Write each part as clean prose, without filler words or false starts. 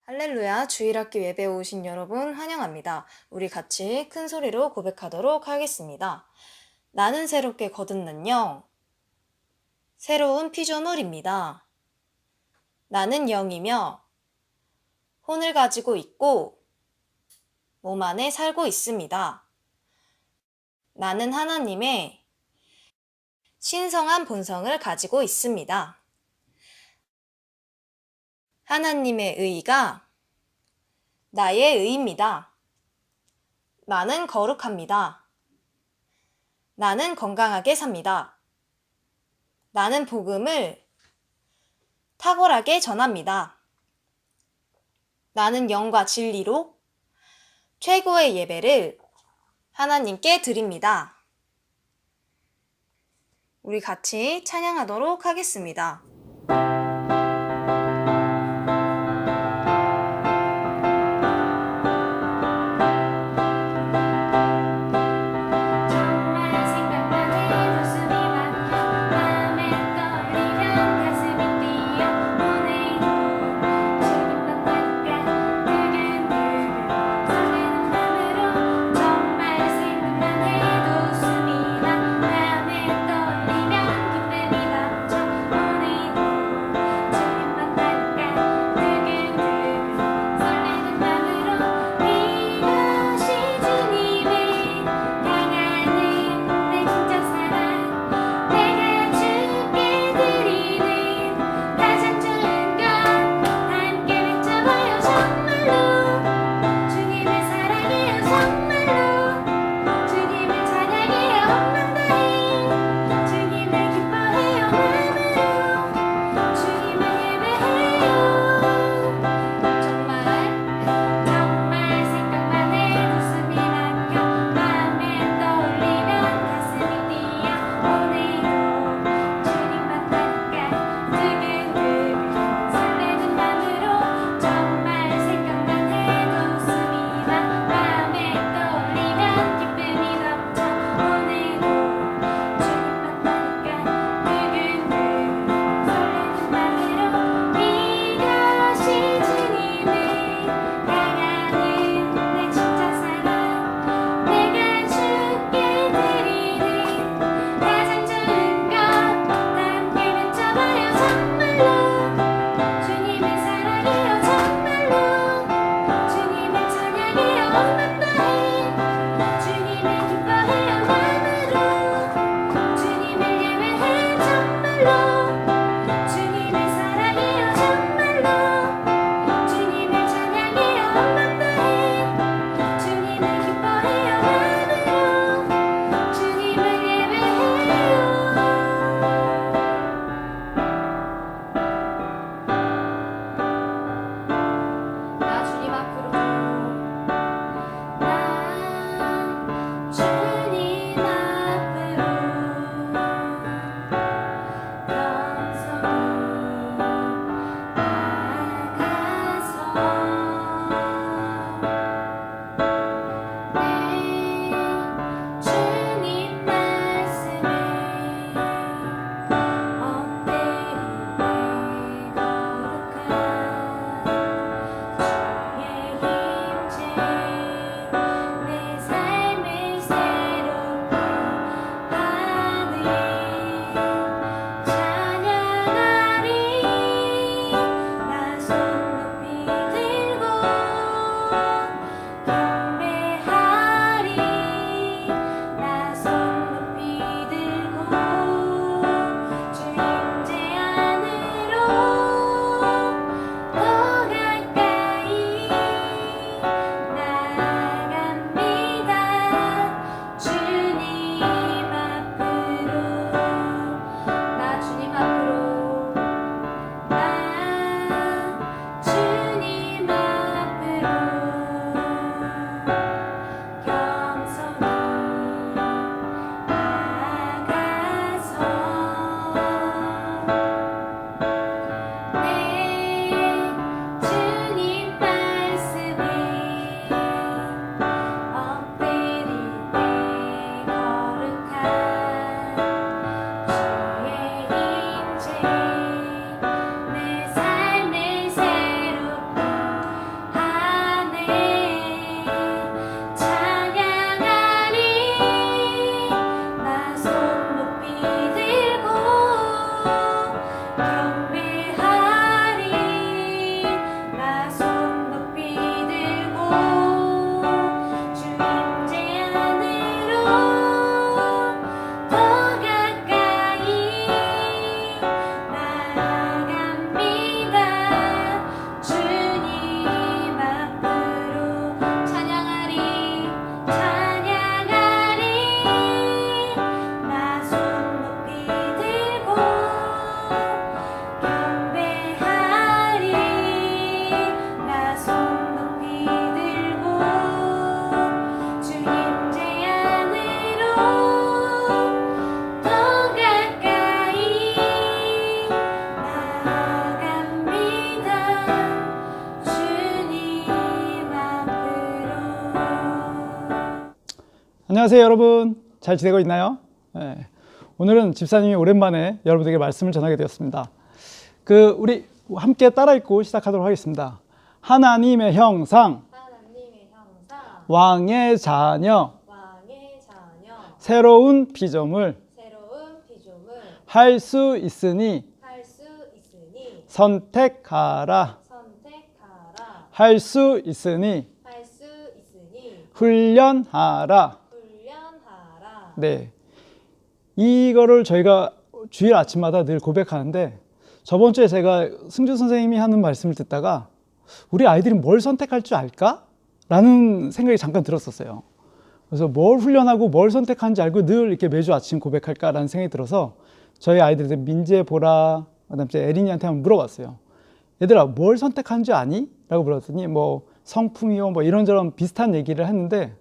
할렐루야, 주일학교 예배에 오신 여러분 환영합니다. 우리 같이 큰 소리로 고백하도록 하겠습니다. 나는 새롭게 거듭난 영, 새로운 피조물입니다. 나는 영이며 혼을 가지고 있고 몸 안에 살고 있습니다. 나는 하나님의 신성한 본성을 가지고 있습니다. 하나님의 의가 나의 의입니다. 나는 거룩합니다. 나는 건강하게 삽니다. 나는 복음을 탁월하게 전합니다. 나는 영과 진리로 최고의 예배를 하나님께 드립니다. 우리 같이 찬양하도록 하겠습니다. 안녕하세요 여러분. 잘 지내고 있나요? 네. 오늘은 집사님이 오랜만에 여러분에게 말씀을 전하게 되었습니다. 우리 함께 따라 읽고 시작하도록 하겠습니다. 하나님의 형상, 왕의 자녀, 새로운 피조물, 할 수 있으니 선택하라, 할 수 있으니 훈련하라. 네, 이거를 저희가 주일 아침마다 늘 고백하는데, 저번 주에 제가 승준 선생님이 하는 말씀을 듣다가 우리 아이들이 뭘 선택할 줄 알까? 라는 생각이 잠깐 들었었어요. 그래서 뭘 훈련하고 뭘 선택하는지 알고 늘 이렇게 매주 아침 고백할까라는 생각이 들어서 저희 아이들한테 민재, 보라, 그다음에 에린이한테 한번 물어봤어요. 얘들아, 뭘 선택한 줄 아니? 라고 물었더니 뭐 성풍이요 뭐 이런저런 비슷한 얘기를 했는데,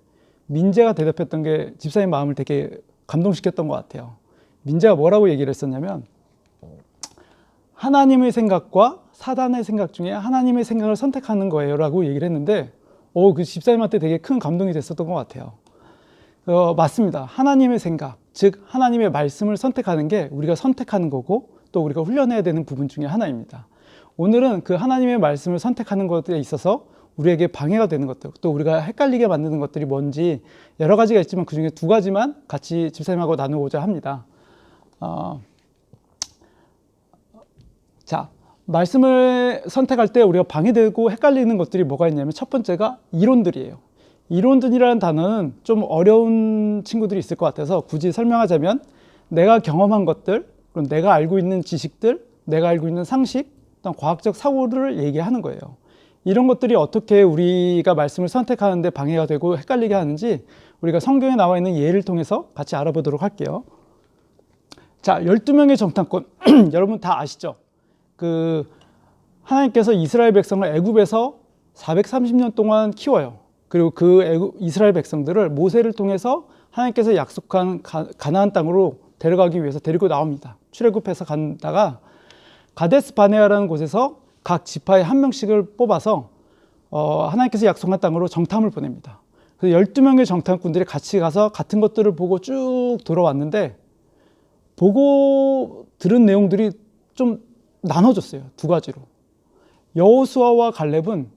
민재가 대답했던 게 집사님 마음을 되게 감동시켰던 것 같아요. 민재가 뭐라고 얘기를 했었냐면, 하나님의 생각과 사단의 생각 중에 하나님의 생각을 선택하는 거예요 라고 얘기를 했는데, 그 집사님한테 되게 큰 감동이 됐었던 것 같아요. 맞습니다. 하나님의 생각, 즉 하나님의 말씀을 선택하는 게 우리가 선택하는 거고, 또 우리가 훈련해야 되는 부분 중에 하나입니다. 오늘은 그 하나님의 말씀을 선택하는 것에 있어서 우리에게 방해가 되는 것들, 또 우리가 헷갈리게 만드는 것들이 뭔지 여러 가지가 있지만 그 중에 두 가지만 같이 집사님하고 나누고자 합니다. 자, 말씀을 선택할 때 우리가 방해되고 헷갈리는 것들이 뭐가 있냐면, 첫 번째가 이론들이에요. 이론들이라는 단어는 좀 어려운 친구들이 있을 것 같아서 굳이 설명하자면, 내가 경험한 것들, 그럼 내가 알고 있는 지식들, 내가 알고 있는 상식, 어떤 과학적 사고를 얘기하는 거예요. 이런 것들이 어떻게 우리가 말씀을 선택하는데 방해가 되고 헷갈리게 하는지 우리가 성경에 나와 있는 예를 통해서 같이 알아보도록 할게요. 자, 12명의 정탐꾼 여러분 다 아시죠? 하나님께서 이스라엘 백성을 애굽에서 430년 동안 키워요. 그리고 이스라엘 백성들을 모세를 통해서 하나님께서 약속한 가나안 땅으로 데려가기 위해서 데리고 나옵니다. 출애굽해서 간다가 가데스 바네아라는 곳에서 각 지파에 한 명씩을 뽑아서 하나님께서 약속한 땅으로 정탐을 보냅니다. 그래서 12명의 정탐꾼들이 같이 가서 같은 것들을 보고 쭉 돌아왔는데, 보고 들은 내용들이 좀 나눠졌어요. 두 가지로. 여호수아와 갈렙은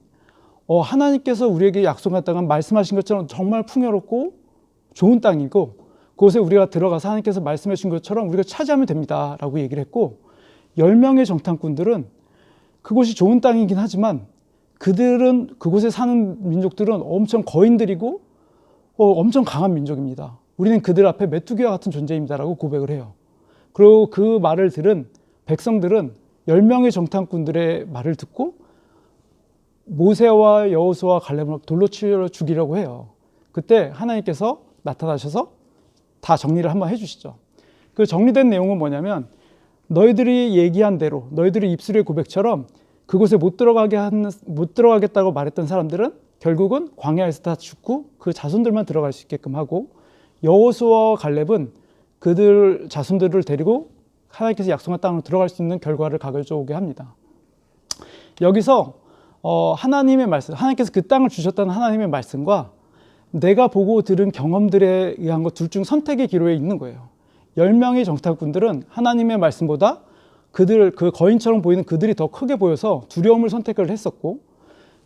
하나님께서 우리에게 약속한 땅은 말씀하신 것처럼 정말 풍요롭고 좋은 땅이고, 그곳에 우리가 들어가서 하나님께서 말씀해 주신 것처럼 우리가 차지하면 됩니다 라고 얘기를 했고, 10명의 정탐꾼들은 그곳이 좋은 땅이긴 하지만 그곳에 사는 민족들은 엄청 거인들이고 엄청 강한 민족입니다. 우리는 그들 앞에 메뚜기와 같은 존재입니다 라고 고백을 해요. 그리고 그 말을 들은 백성들은 10명의 정탐꾼들의 말을 듣고 모세와 여호수아와 갈렙을 돌로 치려 죽이려고 해요. 그때 하나님께서 나타나셔서 다 정리를 한번 해주시죠. 그 정리된 내용은 뭐냐면, 너희들이 얘기한 대로, 너희들의 입술의 고백처럼 그곳에 못 들어가겠다고 말했던 사람들은 결국은 광야에서 다 죽고 그 자손들만 들어갈 수 있게끔 하고, 여호수아와 갈렙은 그들 자손들을 데리고 하나님께서 약속한 땅으로 들어갈 수 있는 결과를 가져오게 합니다. 여기서 하나님의 말씀, 하나님께서 그 땅을 주셨다는 하나님의 말씀과 내가 보고 들은 경험들에 의한 것 둘 중 선택의 기로에 있는 거예요. 10명의 정탐꾼들은 하나님의 말씀보다 그 거인처럼 보이는 그들이 더 크게 보여서 두려움을 선택을 했었고,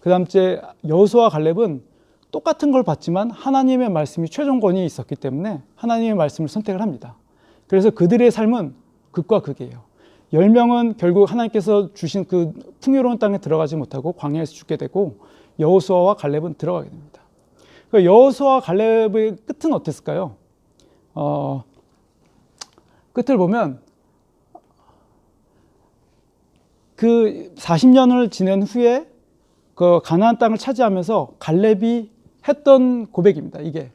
그 다음째 여호수아와 갈렙은 똑같은 걸 봤지만 하나님의 말씀이 최종권이 있었기 때문에 하나님의 말씀을 선택을 합니다. 그래서 그들의 삶은 극과 극이에요. 10명은 결국 하나님께서 주신 그 풍요로운 땅에 들어가지 못하고 광야에서 죽게 되고, 여호수아와 갈렙은 들어가게 됩니다. 여호수아와 갈렙의 끝은 어땠을까요? 끝을 보면 그 40년을 지낸 후에 그 가나안 땅을 차지하면서 갈렙이 했던 고백입니다. 이게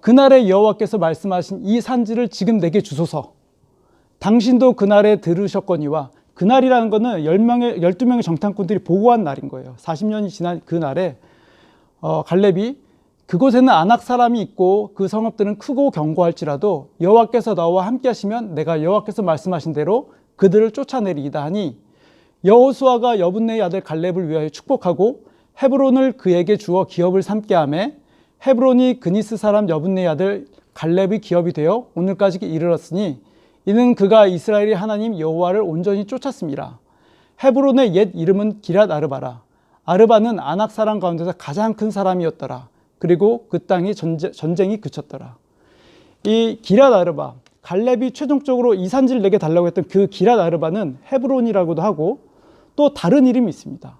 그날에 여호와께서 말씀하신 이 산지를 지금 내게 주소서. 당신도 그날에 들으셨거니와, 그날이라는 거는 12명의 정탐꾼들이 보고한 날인 거예요. 40년이 지난 그 날에 갈렙이 그곳에는 아낙 사람이 있고 그 성읍들은 크고 견고할지라도 여호와께서 나와 함께 하시면 내가 여호와께서 말씀하신 대로 그들을 쫓아내리이다 하니, 여호수아가 여분네의 아들 갈렙을 위하여 축복하고 헤브론을 그에게 주어 기업을 삼게 하매 헤브론이 그니스 사람 여분네 아들 갈렙의 기업이 되어 오늘까지 이르렀으니 이는 그가 이스라엘의 하나님 여호와를 온전히 쫓았습니다. 헤브론의 옛 이름은 기랏 아르바라. 아르바는 아낙 사람 가운데서 가장 큰 사람이었더라. 그리고 그 땅이 전쟁이 그쳤더라. 이 기랏 아르바, 갈렙이 최종적으로 이 산지를 내게 달라고 했던 그 기랏 아르바는 헤브론이라고도 하고 또 다른 이름이 있습니다.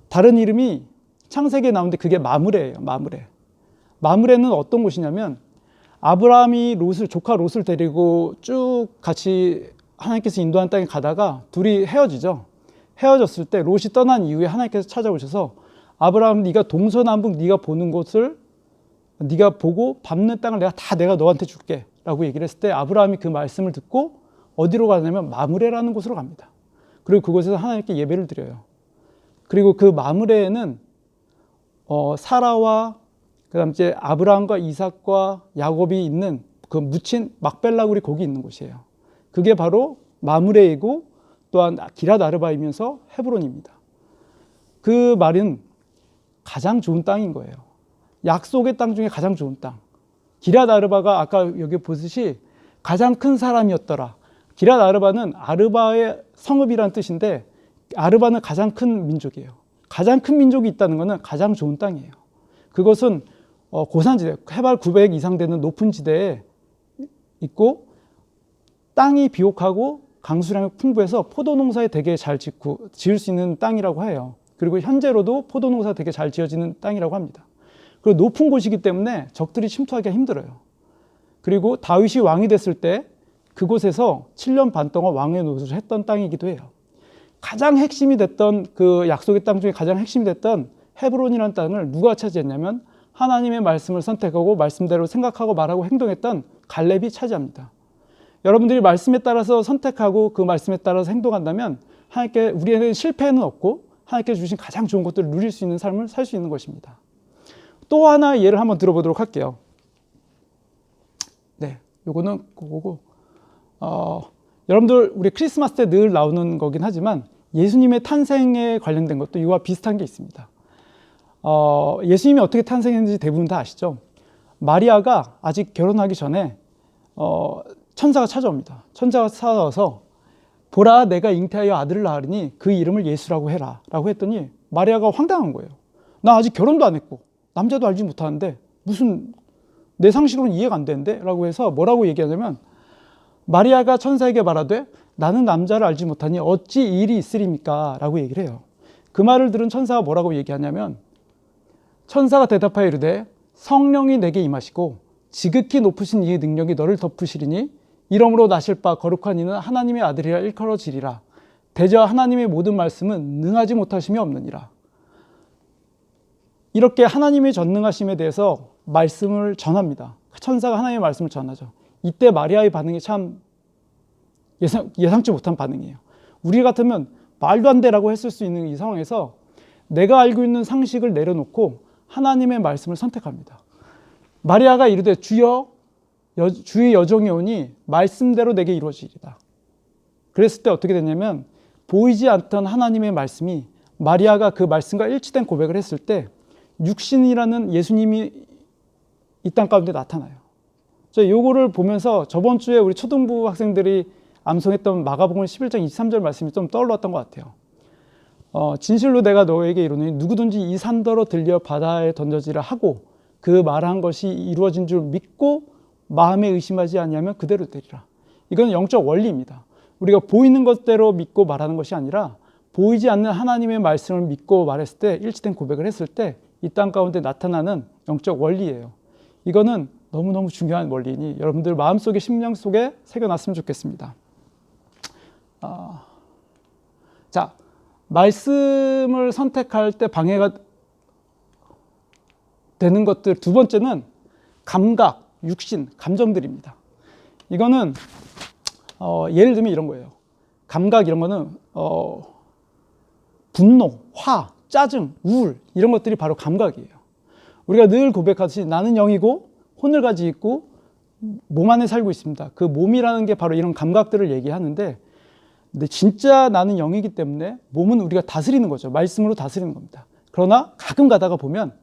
다른 이름이 창세기에 나오는데 그게 마므레예요. 마므레. 마므레는 어떤 곳이냐면 아브라함이 조카 롯을 데리고 쭉 같이 하나님께서 인도한 땅에 가다가 둘이 헤어지죠. 헤어졌을 때 롯이 떠난 이후에 하나님께서 찾아오셔서 아브라함, 네가 동서남북 네가 보는 곳을 네가 보고 밟는 땅을 내가 너한테 줄게 라고 얘기를 했을 때 아브라함이 그 말씀을 듣고 어디로 가냐면 마므레라는 곳으로 갑니다. 그리고 그곳에서 하나님께 예배를 드려요. 그리고 그 마므레에는 사라와 그다음 이제 아브라함과 이삭과 야곱이 있는 그 묻힌 막벨라굴이 거기 있는 곳이에요. 그게 바로 마므레이고 또한 기랏 아르바이면서 헤브론입니다. 그 말은 가장 좋은 땅인 거예요. 약속의 땅 중에 가장 좋은 땅. 기랏 아르바가 아까 여기 보듯이 가장 큰 사람이었더라. 기랏 아르바는 아르바의 성읍이라는 뜻인데 아르바는 가장 큰 민족이에요. 가장 큰 민족이 있다는 것은 가장 좋은 땅이에요. 그것은 고산지대, 해발 900 이상 되는 높은 지대에 있고 땅이 비옥하고 강수량이 풍부해서 포도 농사에 되게 잘 지을 수 있는 땅이라고 해요. 그리고 현재로도 포도 농사가 되게 잘 지어지는 땅이라고 합니다. 그리고 높은 곳이기 때문에 적들이 침투하기가 힘들어요. 그리고 다윗이 왕이 됐을 때 그곳에서 7년 반 동안 왕의 노릇을 했던 땅이기도 해요. 가장 핵심이 됐던 그 약속의 땅 중에 가장 핵심이 됐던 헤브론이라는 땅을 누가 차지했냐면 하나님의 말씀을 선택하고 말씀대로 생각하고 말하고 행동했던 갈렙이 차지합니다. 여러분들이 말씀에 따라서 선택하고 그 말씀에 따라서 행동한다면 하나님께 우리에게는 실패는 없고 하나님께 주신 가장 좋은 것들을 누릴 수 있는 삶을 살 수 있는 것입니다. 또 하나의 예를 한번 들어보도록 할게요. 네, 요거는 그거고 여러분들 우리 크리스마스 때 늘 나오는 거긴 하지만 예수님의 탄생에 관련된 것도 이와 비슷한 게 있습니다. 예수님이 어떻게 탄생했는지 대부분 다 아시죠? 마리아가 아직 결혼하기 전에 천사가 찾아옵니다. 천사가 찾아와서 보라 내가 잉태하여 아들을 낳으리니 그 이름을 예수라고 해라 라고 했더니 마리아가 황당한 거예요. 나 아직 결혼도 안 했고 남자도 알지 못하는데 무슨 내 상식으로는 이해가 안 되는데 라고 해서 뭐라고 얘기하냐면 마리아가 천사에게 말하되 나는 남자를 알지 못하니 어찌 이 일이 있으리입니까? 라고 얘기를 해요. 그 말을 들은 천사가 뭐라고 얘기하냐면 천사가 대답하여 이르되 성령이 내게 임하시고 지극히 높으신 이의 능력이 너를 덮으시리니 이러므로 나실 바 거룩한 이는 하나님의 아들이라 일컬어지리라. 대저 하나님의 모든 말씀은 능하지 못하심이 없느니라. 이렇게 하나님의 전능하심에 대해서 말씀을 전합니다. 천사가 하나님의 말씀을 전하죠. 이때 마리아의 반응이 참 예상치 못한 반응이에요. 우리 같으면 말도 안 되라고 했을 수 있는 이 상황에서 내가 알고 있는 상식을 내려놓고 하나님의 말씀을 선택합니다. 마리아가 이르되 주여 주의 여종이 오니 말씀대로 내게 이루어지리다. 그랬을 때 어떻게 됐냐면 보이지 않던 하나님의 말씀이 마리아가 그 말씀과 일치된 고백을 했을 때 육신이라는 예수님이 이 땅 가운데 나타나요. 요거를 보면서 저번 주에 우리 초등부 학생들이 암송했던 마가복음 11장 23절 말씀이 좀 떠올랐던 것 같아요. 진실로 내가 너에게 이르노니 누구든지 이 산더러 들려 바다에 던져지라 하고 그 말한 것이 이루어진 줄 믿고 마음에 의심하지 아니하면 그대로 되리라. 이건 영적 원리입니다. 우리가 보이는 것대로 믿고 말하는 것이 아니라 보이지 않는 하나님의 말씀을 믿고 말했을 때 일치된 고백을 했을 때 이 땅 가운데 나타나는 영적 원리예요. 이거는 너무너무 중요한 원리니 여러분들 마음속에 심령 속에 새겨놨으면 좋겠습니다. 자, 말씀을 선택할 때 방해가 되는 것들 두 번째는 감각, 육신, 감정들입니다. 이거는 예를 들면 이런 거예요. 감각 이런 거는 분노, 화, 짜증, 우울 이런 것들이 바로 감각이에요. 우리가 늘 고백하듯이 나는 영이고 혼을 가지고 있고 몸 안에 살고 있습니다. 그 몸이라는 게 바로 이런 감각들을 얘기하는데 근데 진짜 나는 영이기 때문에 몸은 우리가 다스리는 거죠. 말씀으로 다스리는 겁니다. 그러나 가끔 가다가 보면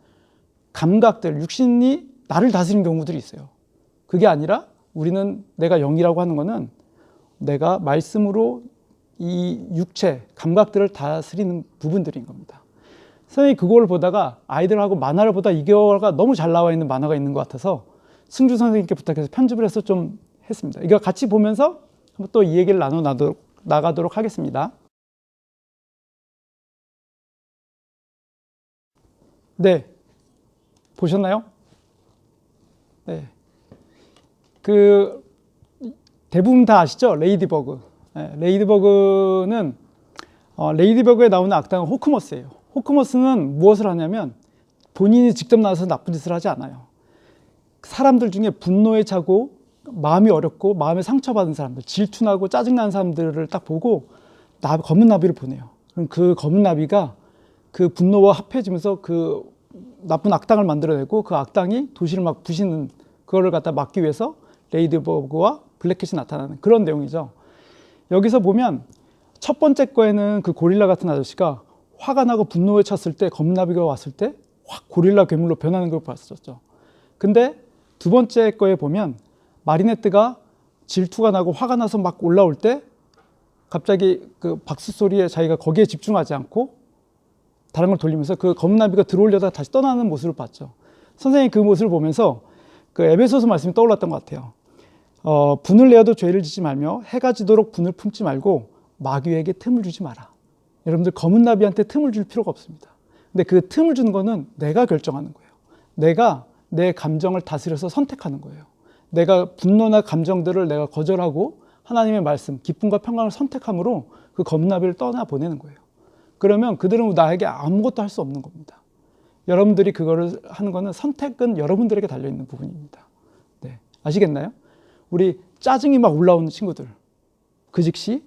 감각들, 육신이 나를 다스리는 경우들이 있어요. 그게 아니라 우리는 내가 영이라고 하는 거는 내가 말씀으로 이 육체, 감각들을 다스리는 부분들인 겁니다. 선생님이 그걸 보다가 아이들하고 만화를 보다 이거가 너무 잘 나와 있는 만화가 있는 것 같아서 승주 선생님께 부탁해서 편집을 해서 좀 했습니다. 이거 같이 보면서 한번 또 이 얘기를 나가도록 하겠습니다. 네. 보셨나요? 네. 대부분 다 아시죠? 레이디버그. 네, 레이디버그는 레이디버그에 나오는 악당은 호크머스예요. 호크머스는 무엇을 하냐면 본인이 직접 나와서 나쁜 짓을 하지 않아요. 사람들 중에 분노에 차고 마음이 어렵고 마음에 상처받은 사람들, 질투나고 짜증나는 사람들을 딱 보고 검은 나비를 보내요. 그럼 그 검은 나비가 그 분노와 합해지면서 그 나쁜 악당을 만들어내고 그 악당이 도시를 막 부시는 그거를 갖다 막기 위해서 레이디버그와 블랙캣이 나타나는 그런 내용이죠. 여기서 보면 첫 번째 거에는 그 고릴라 같은 아저씨가 화가 나고 분노에 찼을 때 검은 나비가 왔을 때 확 고릴라 괴물로 변하는 걸 봤었죠. 근데 두 번째 거에 보면 마리네트가 질투가 나고 화가 나서 막 올라올 때 갑자기 그 박수 소리에 자기가 거기에 집중하지 않고 다른 걸 돌리면서 그 검은 나비가 들어오려다 다시 떠나는 모습을 봤죠. 선생님이 그 모습을 보면서 그 에베소서 말씀이 떠올랐던 것 같아요. 분을 내어도 죄를 짓지 말며 해가 지도록 분을 품지 말고 마귀에게 틈을 주지 마라. 여러분들 검은 나비한테 틈을 줄 필요가 없습니다. 근데 그 틈을 주는 거는 내가 결정하는 거예요. 내가 내 감정을 다스려서 선택하는 거예요. 내가 분노나 감정들을 내가 거절하고 하나님의 말씀, 기쁨과 평강을 선택함으로 그 검은 나비를 떠나보내는 거예요. 그러면 그들은 나에게 아무것도 할 수 없는 겁니다. 여러분들이 그거를 하는 거는 선택은 여러분들에게 달려있는 부분입니다. 네. 아시겠나요? 우리 짜증이 막 올라오는 친구들, 그 즉시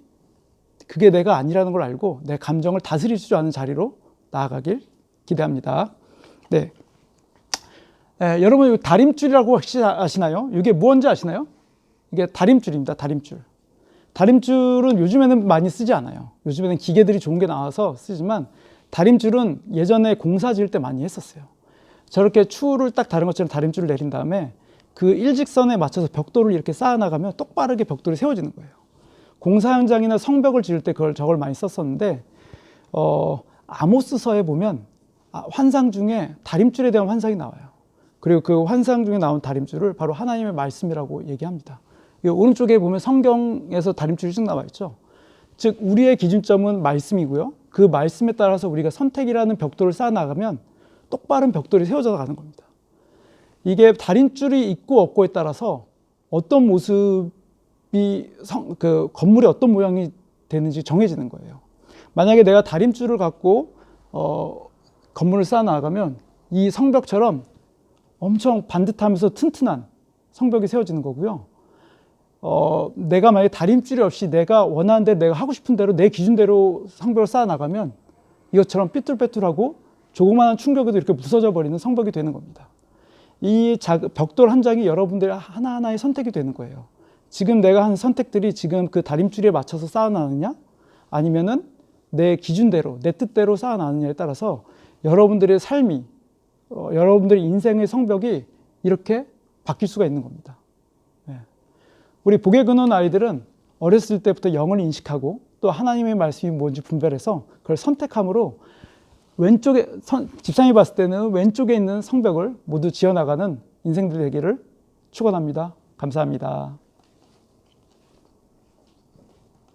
그게 내가 아니라는 걸 알고 내 감정을 다스릴 줄 아는 자리로 나아가길 기대합니다. 네. 여러분 다림줄이라고 혹시 아시나요? 이게 뭔지 아시나요? 이게 다림줄입니다. 다림줄. 다림줄은 요즘에는 많이 쓰지 않아요. 요즘에는 기계들이 좋은 게 나와서 쓰지만 다림줄은 예전에 공사 지을 때 많이 했었어요. 저렇게 추를 딱 다른 것처럼 다림줄을 내린 다음에 그 일직선에 맞춰서 벽돌을 이렇게 쌓아나가면 똑바르게 벽돌이 세워지는 거예요. 공사 현장이나 성벽을 지을 때 저걸 많이 썼었는데 아모스서에 보면 환상 중에 다림줄에 대한 환상이 나와요. 그리고 그 환상 중에 나온 다림줄을 바로 하나님의 말씀이라고 얘기합니다. 오른쪽에 보면 성경에서 다림줄이 쭉 나와 있죠. 즉 우리의 기준점은 말씀이고요. 그 말씀에 따라서 우리가 선택이라는 벽돌을 쌓아나가면 똑바른 벽돌이 세워져 가는 겁니다. 이게 다림줄이 있고 없고에 따라서 어떤 모습이 그 건물이 어떤 모양이 되는지 정해지는 거예요. 만약에 내가 다림줄을 갖고 건물을 쌓아나가면 이 성벽처럼 엄청 반듯하면서 튼튼한 성벽이 세워지는 거고요. 내가 만약에 다림줄이 없이 내가 원하는 대 내가 하고 싶은 대로 내 기준대로 성벽을 쌓아나가면 이것처럼 삐뚤빼뚤하고 조그마한 충격에도 이렇게 부서져 버리는 성벽이 되는 겁니다. 이 벽돌 한 장이 여러분들의 하나하나의 선택이 되는 거예요. 지금 내가 한 선택들이 지금 그 다림줄에 맞춰서 쌓아나느냐 아니면은 내 기준대로 내 뜻대로 쌓아나느냐에 따라서 여러분들의 삶이 여러분들의 인생의 성벽이 이렇게 바뀔 수가 있는 겁니다. 우리 복의 근원 아이들은 어렸을 때부터 영을 인식하고 또 하나님의 말씀이 뭔지 분별해서 그걸 선택함으로 왼쪽에 집사님이 봤을 때는 왼쪽에 있는 성벽을 모두 지어나가는 인생들 되기를 축원합니다. 감사합니다.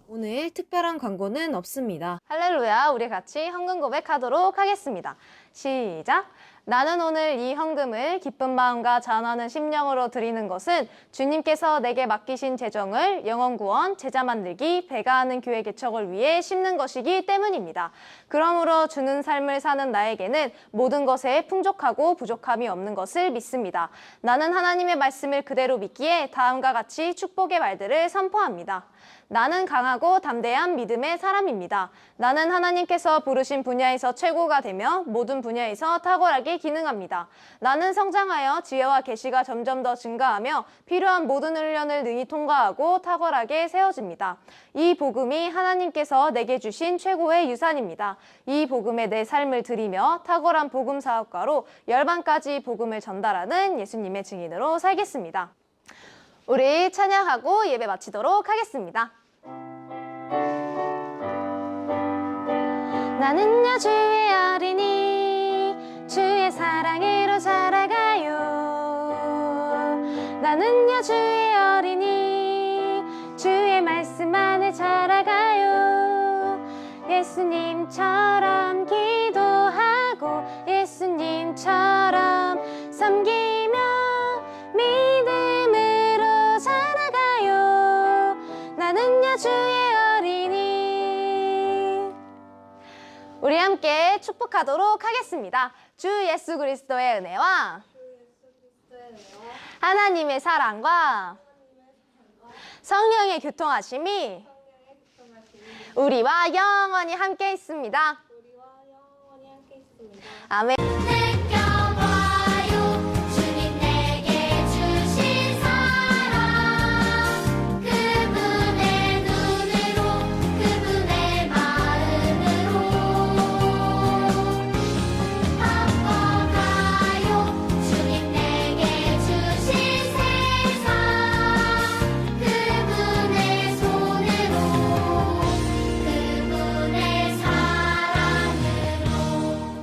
오늘 특별한 광고는 없습니다. 할렐루야, 우리 같이 헌금 고백하도록 하겠습니다. 시작! 나는 오늘 이 헌금을 기쁜 마음과 자원하는 심령으로 드리는 것은 주님께서 내게 맡기신 재정을 영혼구원, 제자 만들기, 배가하는 교회 개척을 위해 심는 것이기 때문입니다. 그러므로 주는 삶을 사는 나에게는 모든 것에 풍족하고 부족함이 없는 것을 믿습니다. 나는 하나님의 말씀을 그대로 믿기에 다음과 같이 축복의 말들을 선포합니다. 나는 강하고 담대한 믿음의 사람입니다. 나는 하나님께서 부르신 분야에서 최고가 되며 모든 분야에서 탁월하게 기능합니다. 나는 성장하여 지혜와 계시가 점점 더 증가하며 필요한 모든 훈련을 능히 통과하고 탁월하게 세워집니다. 이 복음이 하나님께서 내게 주신 최고의 유산입니다. 이 복음에 내 삶을 드리며 탁월한 복음 사업가로 열방까지 복음을 전달하는 예수님의 증인으로 살겠습니다. 우리 찬양하고 예배 마치도록 하겠습니다. 나는요 주의 어린이 주의 사랑으로 자라가요. 나는요 주의 어린이 주의 말씀 안에 자라가요. 예수님처럼 기도하고 예수님처럼 섬기며 믿음으로 자라가요. 나는요 주의 어린이. 우리 함께 축복하도록 하겠습니다. 주 예수 그리스도의 은혜와 하나님의 사랑과 성령의 교통하심이 우리와 영원히 함께 있습니다. 아멘.